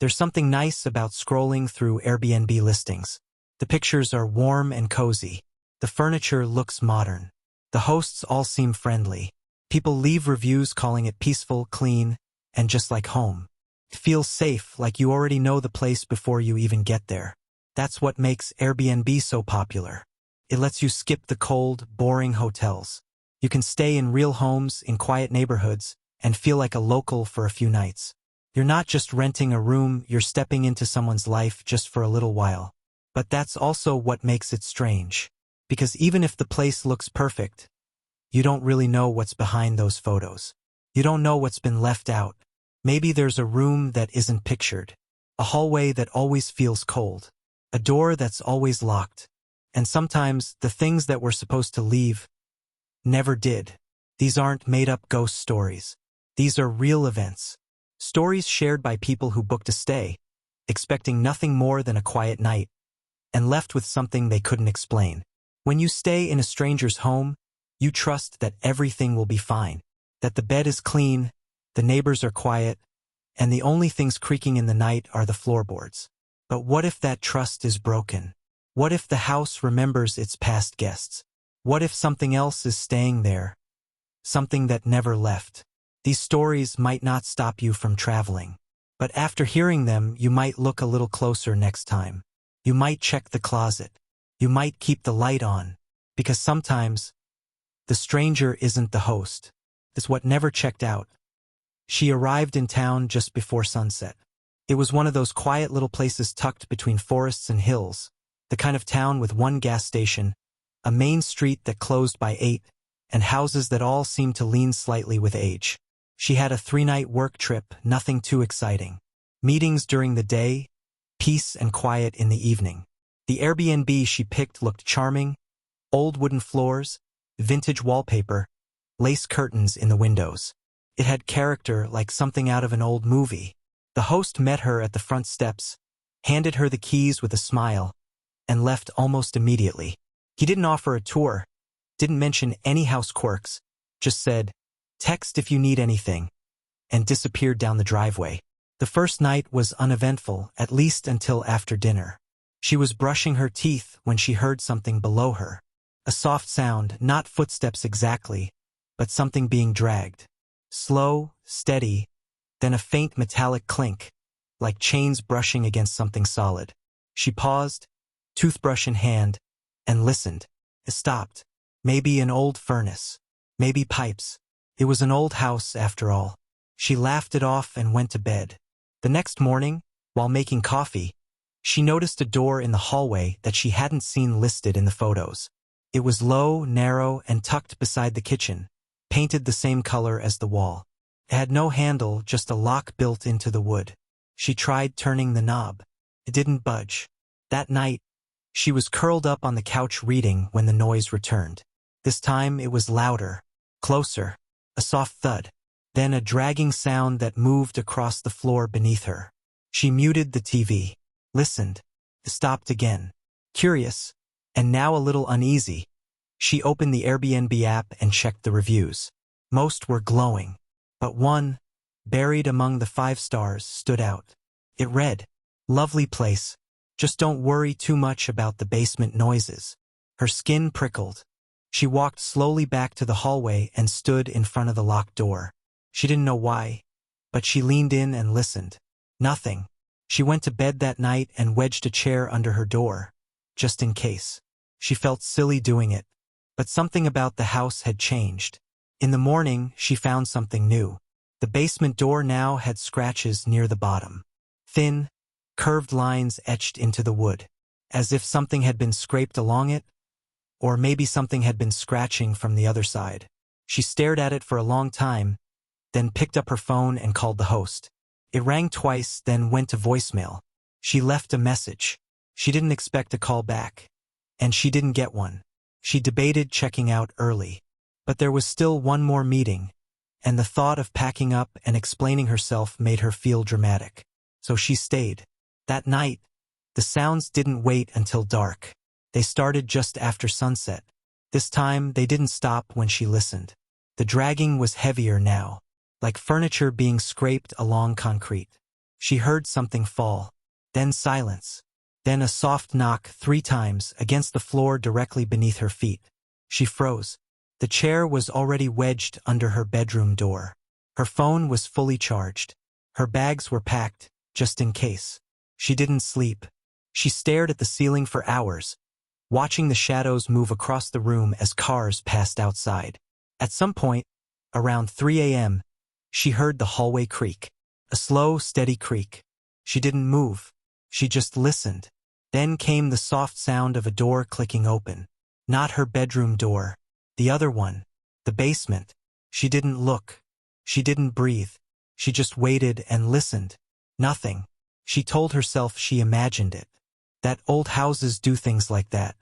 There's something nice about scrolling through Airbnb listings. The pictures are warm and cozy. The furniture looks modern. The hosts all seem friendly. People leave reviews calling it peaceful, clean, and just like home. It feels safe, like you already know the place before you even get there. That's what makes Airbnb so popular. It lets you skip the cold, boring hotels. You can stay in real homes, in quiet neighborhoods, and feel like a local for a few nights. You're not just renting a room, you're stepping into someone's life just for a little while. But that's also what makes it strange. Because even if the place looks perfect, you don't really know what's behind those photos. You don't know what's been left out. Maybe there's a room that isn't pictured, a hallway that always feels cold, a door that's always locked. And sometimes the things that were supposed to leave never did. These aren't made-up ghost stories. These are real events. Stories shared by people who booked a stay, expecting nothing more than a quiet night, and left with something they couldn't explain. When you stay in a stranger's home, you trust that everything will be fine, that the bed is clean, the neighbors are quiet, and the only things creaking in the night are the floorboards. But what if that trust is broken? What if the house remembers its past guests? What if something else is staying there? Something that never left. These stories might not stop you from traveling. But after hearing them, you might look a little closer next time. You might check the closet. You might keep the light on. Because sometimes, the stranger isn't the host. It's what never checked out. She arrived in town just before sunset. It was one of those quiet little places tucked between forests and hills, the kind of town with one gas station, a main street that closed by 8, and houses that all seemed to lean slightly with age. She had a 3-night work trip, nothing too exciting. Meetings during the day, peace and quiet in the evening. The Airbnb she picked looked charming, old wooden floors, vintage wallpaper, lace curtains in the windows. It had character like something out of an old movie. The host met her at the front steps, handed her the keys with a smile, and left almost immediately. He didn't offer a tour, didn't mention any house quirks, just said, "Text if you need anything," and disappeared down the driveway. The first night was uneventful, at least until after dinner. She was brushing her teeth when she heard something below her. A soft sound, not footsteps exactly, but something being dragged. Slow, steady, then a faint metallic clink, like chains brushing against something solid. She paused, toothbrush in hand, and listened. It stopped. Maybe an old furnace. Maybe pipes. It was an old house, after all. She laughed it off and went to bed. The next morning, while making coffee, she noticed a door in the hallway that she hadn't seen listed in the photos. It was low, narrow, and tucked beside the kitchen, painted the same color as the wall. It had no handle, just a lock built into the wood. She tried turning the knob. It didn't budge. That night, she was curled up on the couch reading when the noise returned. This time it was louder, closer, a soft thud, then a dragging sound that moved across the floor beneath her. She muted the TV, listened. It stopped again. Curious, and now a little uneasy, she opened the Airbnb app and checked the reviews. Most were glowing, but one, buried among the 5 stars, stood out. It read, "Lovely place. Just don't worry too much about the basement noises." Her skin prickled. She walked slowly back to the hallway and stood in front of the locked door. She didn't know why, but she leaned in and listened. Nothing. She went to bed that night and wedged a chair under her door, just in case. She felt silly doing it, but something about the house had changed. In the morning, she found something new. The basement door now had scratches near the bottom. Thin, curved lines etched into the wood, as if something had been scraped along it, or maybe something had been scratching from the other side. She stared at it for a long time, then picked up her phone and called the host. It rang twice, then went to voicemail. She left a message. She didn't expect a call back, and she didn't get one. She debated checking out early, but there was still one more meeting, and the thought of packing up and explaining herself made her feel dramatic. So she stayed. That night, the sounds didn't wait until dark. They started just after sunset. This time, they didn't stop when she listened. The dragging was heavier now, like furniture being scraped along concrete. She heard something fall. Then silence. Then a soft knock 3 times against the floor directly beneath her feet. She froze. The chair was already wedged under her bedroom door. Her phone was fully charged. Her bags were packed, just in case. She didn't sleep. She stared at the ceiling for hours, watching the shadows move across the room as cars passed outside. At some point, around 3 a.m., she heard the hallway creak. A slow, steady creak. She didn't move. She just listened. Then came the soft sound of a door clicking open. Not her bedroom door. The other one. The basement. She didn't look. She didn't breathe. She just waited and listened. Nothing. She told herself she imagined it. That old houses do things like that.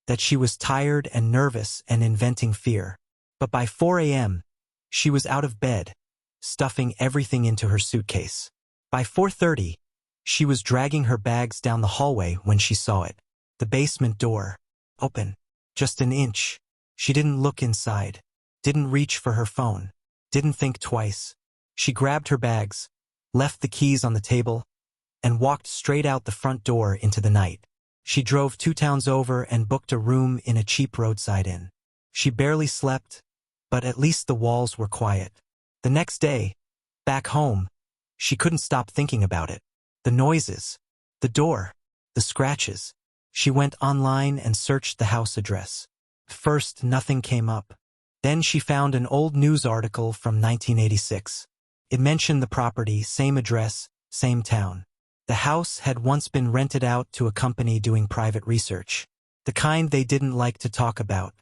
That she was tired and nervous and inventing fear. But by 4 a.m., she was out of bed, stuffing everything into her suitcase. By 4:30, she was dragging her bags down the hallway when she saw it. The basement door. Open. Just an inch. She didn't look inside. Didn't reach for her phone. Didn't think twice. She grabbed her bags, left the keys on the table, and walked straight out the front door into the night. She drove 2 towns over and booked a room in a cheap roadside inn. She barely slept, but at least the walls were quiet. The next day, back home, she couldn't stop thinking about it. The noises, the door, the scratches. She went online and searched the house address. First, nothing came up. Then she found an old news article from 1986. It mentioned the property, same address, same town. The house had once been rented out to a company doing private research. The kind they didn't like to talk about.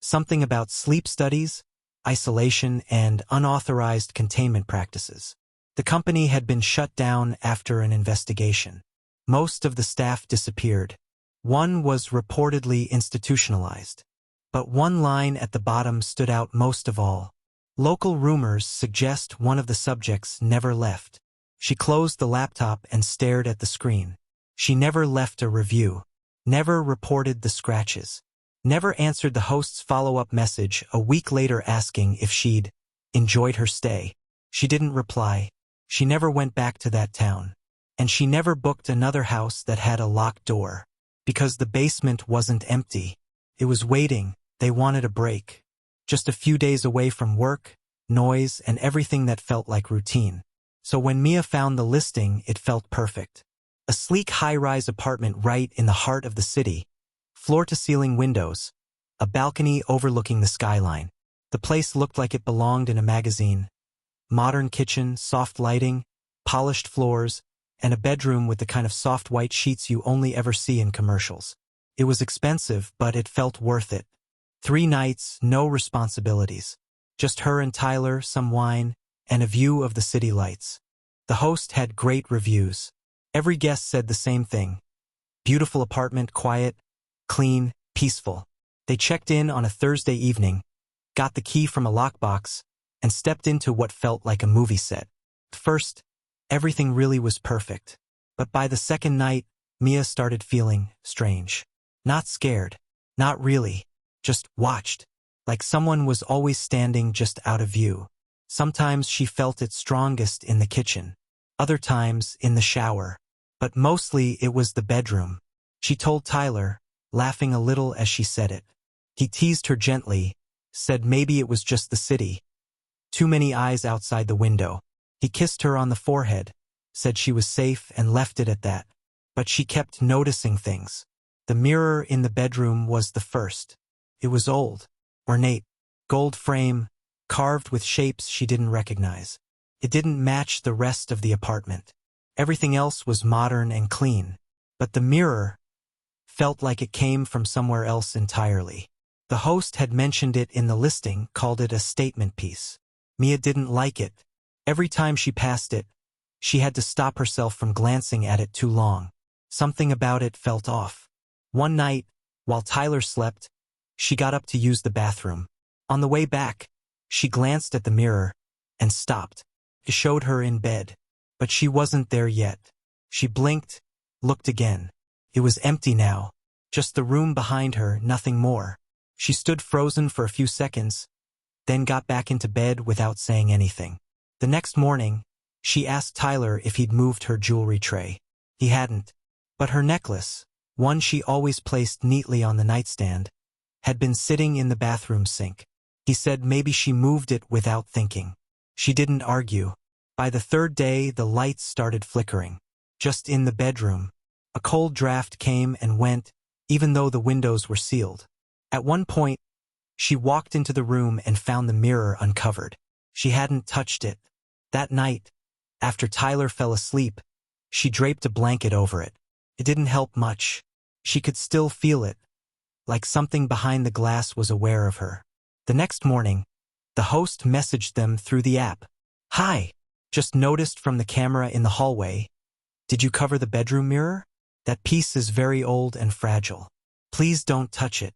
Something about sleep studies, isolation, and unauthorized containment practices. The company had been shut down after an investigation. Most of the staff disappeared. One was reportedly institutionalized. But one line at the bottom stood out most of all. Local rumors suggest one of the subjects never left. She closed the laptop and stared at the screen. She never left a review. Never reported the scratches. Never answered the host's follow-up message a week later asking if she'd enjoyed her stay. She didn't reply. She never went back to that town. And she never booked another house that had a locked door. Because the basement wasn't empty. It was waiting. They wanted a break. Just a few days away from work, noise, and everything that felt like routine. So when Mia found the listing, it felt perfect. A sleek high-rise apartment right in the heart of the city. Floor-to-ceiling windows. A balcony overlooking the skyline. The place looked like it belonged in a magazine. Modern kitchen, soft lighting, polished floors, and a bedroom with the kind of soft white sheets you only ever see in commercials. It was expensive, but it felt worth it. 3 nights, no responsibilities. Just her and Tyler, some wine, and a view of the city lights. The host had great reviews. Every guest said the same thing. Beautiful apartment, quiet, clean, peaceful. They checked in on a Thursday evening, got the key from a lockbox, and stepped into what felt like a movie set. At first, everything really was perfect. But by the second night, Mia started feeling strange. Not scared. Not really. Just watched. Like someone was always standing just out of view. Sometimes she felt it strongest in the kitchen. Other times in the shower. But mostly it was the bedroom. She told Tyler, laughing a little as she said it. He teased her gently, said maybe it was just the city. Too many eyes outside the window. He kissed her on the forehead, said she was safe and left it at that. But she kept noticing things. The mirror in the bedroom was the first. It was old, ornate, gold frame, carved with shapes she didn't recognize. It didn't match the rest of the apartment. Everything else was modern and clean. But the mirror felt like it came from somewhere else entirely. The host had mentioned it in the listing, called it a statement piece. Mia didn't like it. Every time she passed it, she had to stop herself from glancing at it too long. Something about it felt off. One night, while Tyler slept, she got up to use the bathroom. On the way back, she glanced at the mirror and stopped. It showed her in bed. But she wasn't there yet. She blinked, looked again. It was empty now. Just the room behind her, nothing more. She stood frozen for a few seconds, then got back into bed without saying anything. The next morning, She asked Tyler if he'd moved her jewelry tray. He hadn't. But her necklace, one she always placed neatly on the nightstand, had been sitting in the bathroom sink. He said maybe she moved it without thinking. She didn't argue. By the third day, the lights started flickering. Just in the bedroom, a cold draft came and went, even though the windows were sealed. At one point, she walked into the room and found the mirror uncovered. She hadn't touched it. That night, after Tyler fell asleep, she draped a blanket over it. It didn't help much. She could still feel it, like something behind the glass was aware of her. The next morning, the host messaged them through the app. "Hi, just noticed from the camera in the hallway. Did you cover the bedroom mirror? That piece is very old and fragile. Please don't touch it."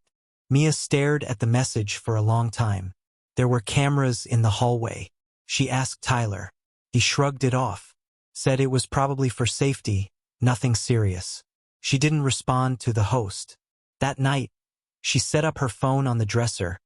Mia stared at the message for a long time. There were cameras in the hallway. She asked Tyler. He shrugged it off, said it was probably for safety, nothing serious. She didn't respond to the host. That night, she set up her phone on the dresser,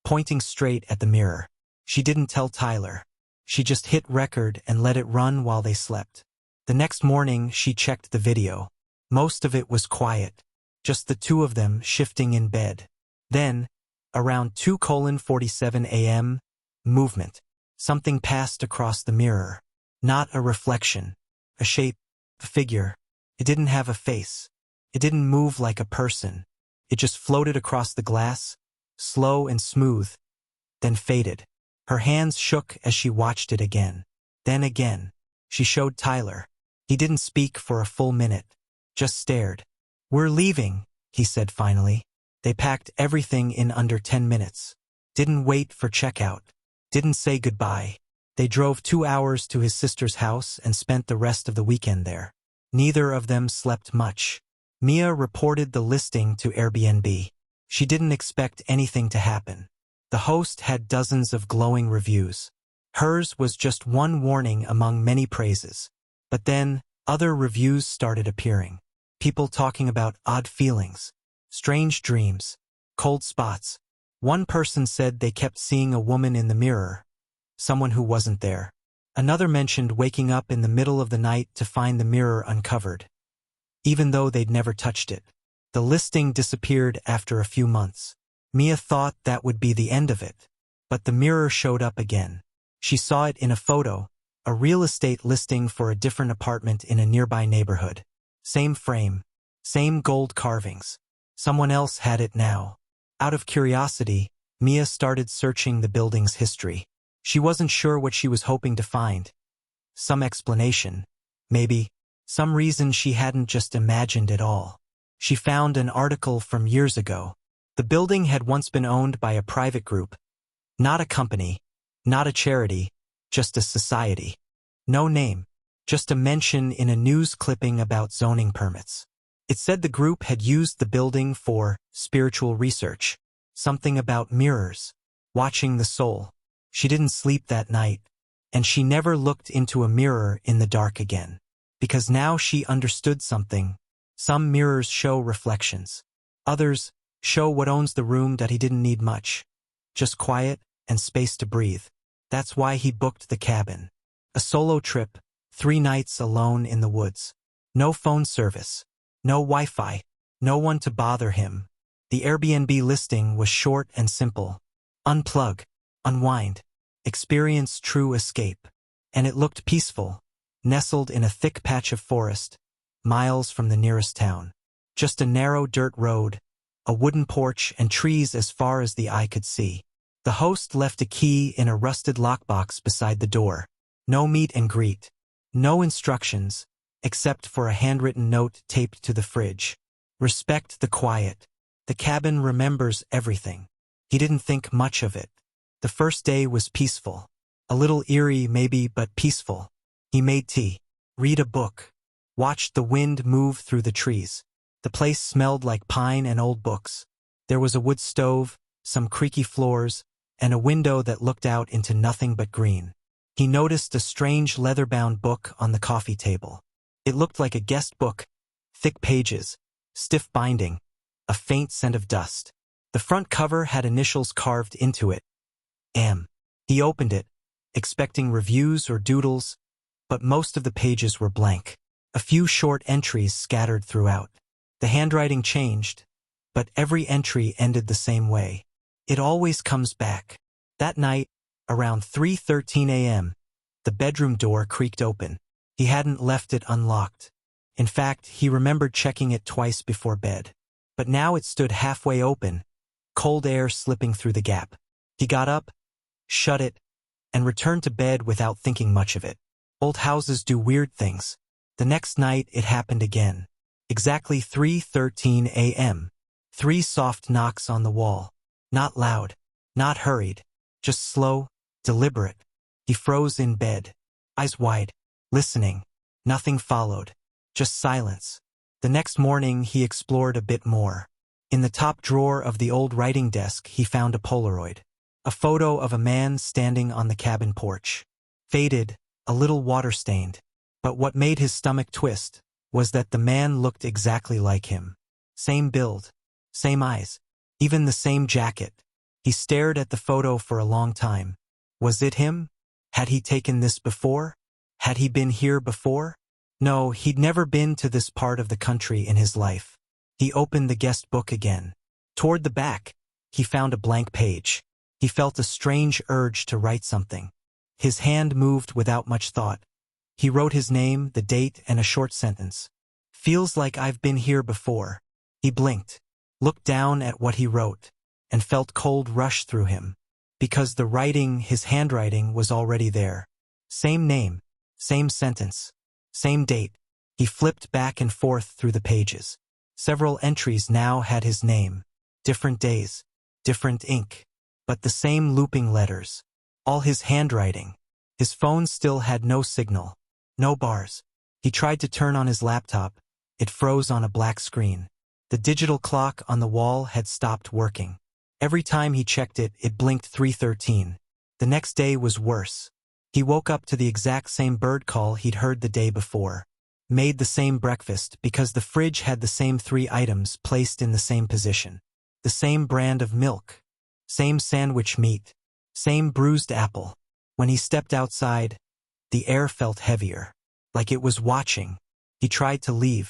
pointing straight at the mirror. She didn't tell Tyler. She just hit record and let it run while they slept. The next morning, she checked the video. Most of it was quiet, just the two of them shifting in bed. Then, around 2:47 a.m., movement. Something passed across the mirror. Not a reflection. A shape. A figure. It didn't have a face. It didn't move like a person. It just floated across the glass, slow and smooth, then faded. Her hands shook as she watched it again. Then again. She showed Tyler. He didn't speak for a full minute, just stared. "We're leaving," he said finally. They packed everything in under 10 minutes. Didn't wait for checkout. Didn't say goodbye. They drove 2 hours to his sister's house and spent the rest of the weekend there. Neither of them slept much. Mia reported the listing to Airbnb. She didn't expect anything to happen. The host had dozens of glowing reviews. Hers was just one warning among many praises. But then, other reviews started appearing. People talking about odd feelings, strange dreams, cold spots. One person said they kept seeing a woman in the mirror, someone who wasn't there. Another mentioned waking up in the middle of the night to find the mirror uncovered, even though they'd never touched it. The listing disappeared after a few months. Mia thought that would be the end of it. But the mirror showed up again. She saw it in a photo, a real estate listing for a different apartment in a nearby neighborhood. Same frame, same gold carvings. Someone else had it now. Out of curiosity, Mia started searching the building's history. She wasn't sure what she was hoping to find. Some explanation, maybe, some reason she hadn't just imagined it all. She found an article from years ago. The building had once been owned by a private group. Not a company, not a charity, just a society. No name, just a mention in a news clipping about zoning permits. It said the group had used the building for spiritual research, something about mirrors, watching the soul. She didn't sleep that night, and she never looked into a mirror in the dark again. Because now she understood something. Some mirrors show reflections. Others show what owns the room that he didn't need much. Just quiet and space to breathe. That's why he booked the cabin. A solo trip, 3 nights alone in the woods. No phone service. No Wi-Fi. No one to bother him. The Airbnb listing was short and simple. Unplug. Unwind. Experience true escape. And it looked peaceful, nestled in a thick patch of forest, miles from the nearest town. Just a narrow dirt road, a wooden porch, and trees as far as the eye could see. The host left a key in a rusted lockbox beside the door. No meet and greet. No instructions, except for a handwritten note taped to the fridge. Respect the quiet. The cabin remembers everything. He didn't think much of it. The first day was peaceful. A little eerie maybe, but peaceful. He made tea, read a book, watched the wind move through the trees. The place smelled like pine and old books. There was a wood stove, some creaky floors, and a window that looked out into nothing but green. He noticed a strange leather-bound book on the coffee table. It looked like a guest book, thick pages, stiff binding, a faint scent of dust. The front cover had initials carved into it. M. He opened it, expecting reviews or doodles, but most of the pages were blank. A few short entries scattered throughout. The handwriting changed, but every entry ended the same way. It always comes back. That night, around 3:13 a.m., the bedroom door creaked open. He hadn't left it unlocked. In fact, he remembered checking it twice before bed. But now it stood halfway open, cold air slipping through the gap. He got up, shut it, and returned to bed without thinking much of it. Old houses do weird things. The next night it happened again. Exactly 3:13 a.m. 3 soft knocks on the wall. Not loud, not hurried, just slow, deliberate. He froze in bed, eyes wide, listening. Nothing followed, just silence. The next morning he explored a bit more. In the top drawer of the old writing desk he found a Polaroid. A photo of a man standing on the cabin porch. Faded, a little water-stained. But what made his stomach twist was that the man looked exactly like him. Same build, same eyes, even the same jacket. He stared at the photo for a long time. Was it him? Had he taken this before? Had he been here before? No, he'd never been to this part of the country in his life. He opened the guest book again. Toward the back, he found a blank page. He felt a strange urge to write something. His hand moved without much thought. He wrote his name, the date, and a short sentence. Feels like I've been here before. He blinked, looked down at what he wrote, and felt cold rush through him. Because the writing, his handwriting, was already there. Same name, same sentence, same date. He flipped back and forth through the pages. Several entries now had his name. Different days, different ink, but the same looping letters. All his handwriting. His phone still had no signal. No bars. He tried to turn on his laptop. It froze on a black screen. The digital clock on the wall had stopped working. Every time he checked it, it blinked 3:13. The next day was worse. He woke up to the exact same bird call he'd heard the day before. Made the same breakfast because the fridge had the same 3 items placed in the same position. The same brand of milk. Same sandwich meat. Same bruised apple. When he stepped outside, the air felt heavier, like it was watching. He tried to leave,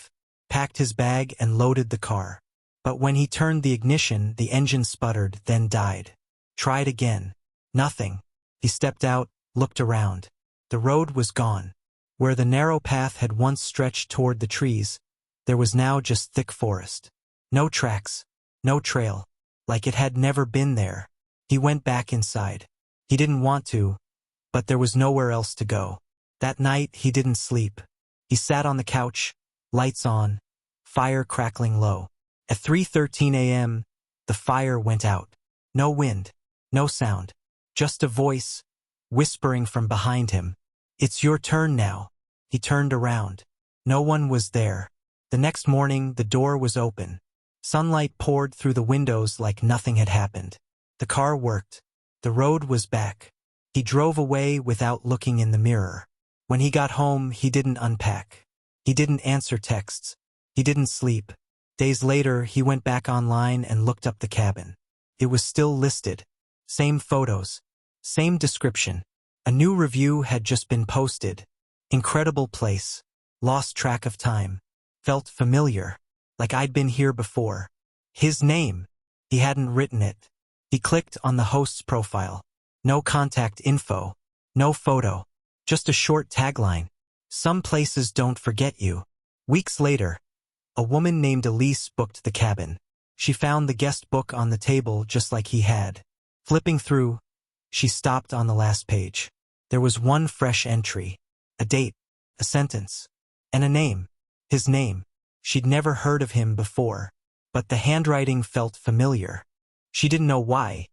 packed his bag and loaded the car. But when he turned the ignition, the engine sputtered, then died. Tried again. Nothing. He stepped out, looked around. The road was gone. Where the narrow path had once stretched toward the trees, there was now just thick forest. No tracks, no trail, like it had never been there. He went back inside. He didn't want to, but there was nowhere else to go. That night he didn't sleep. He sat on the couch, lights on, fire crackling low. At 3:13 a.m., the fire went out. No wind, no sound, just a voice, whispering from behind him. It's your turn now. He turned around. No one was there. The next morning, the door was open. Sunlight poured through the windows like nothing had happened. The car worked. The road was back. He drove away without looking in the mirror. When he got home, he didn't unpack. He didn't answer texts. He didn't sleep. Days later, he went back online and looked up the cabin. It was still listed. Same photos. Same description. A new review had just been posted. Incredible place. Lost track of time. Felt familiar. Like I'd been here before. His name. He hadn't written it. He clicked on the host's profile. No contact info. No photo. Just a short tagline. Some places don't forget you. Weeks later, a woman named Elise booked the cabin. She found the guest book on the table just like he had. Flipping through, she stopped on the last page. There was one fresh entry. A date, a sentence, and a name. His name. She'd never heard of him before, but the handwriting felt familiar. She didn't know why,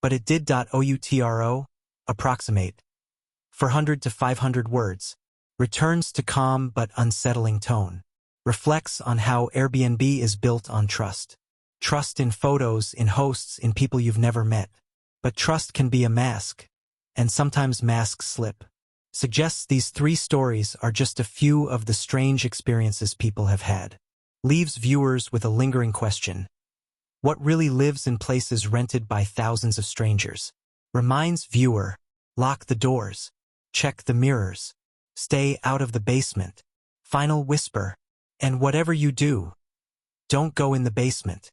but it did. Outro, approximate. 400 to 500 words. Returns to calm but unsettling tone. Reflects on how Airbnb is built on trust. Trust in photos, in hosts, in people you've never met. But trust can be a mask, and sometimes masks slip. Suggests these 3 stories are just a few of the strange experiences people have had. Leaves viewers with a lingering question. What really lives in places rented by thousands of strangers? Reminds viewer, lock the doors, check the mirrors, Stay out of the basement. Final whisper. And whatever you do, don't go in the basement.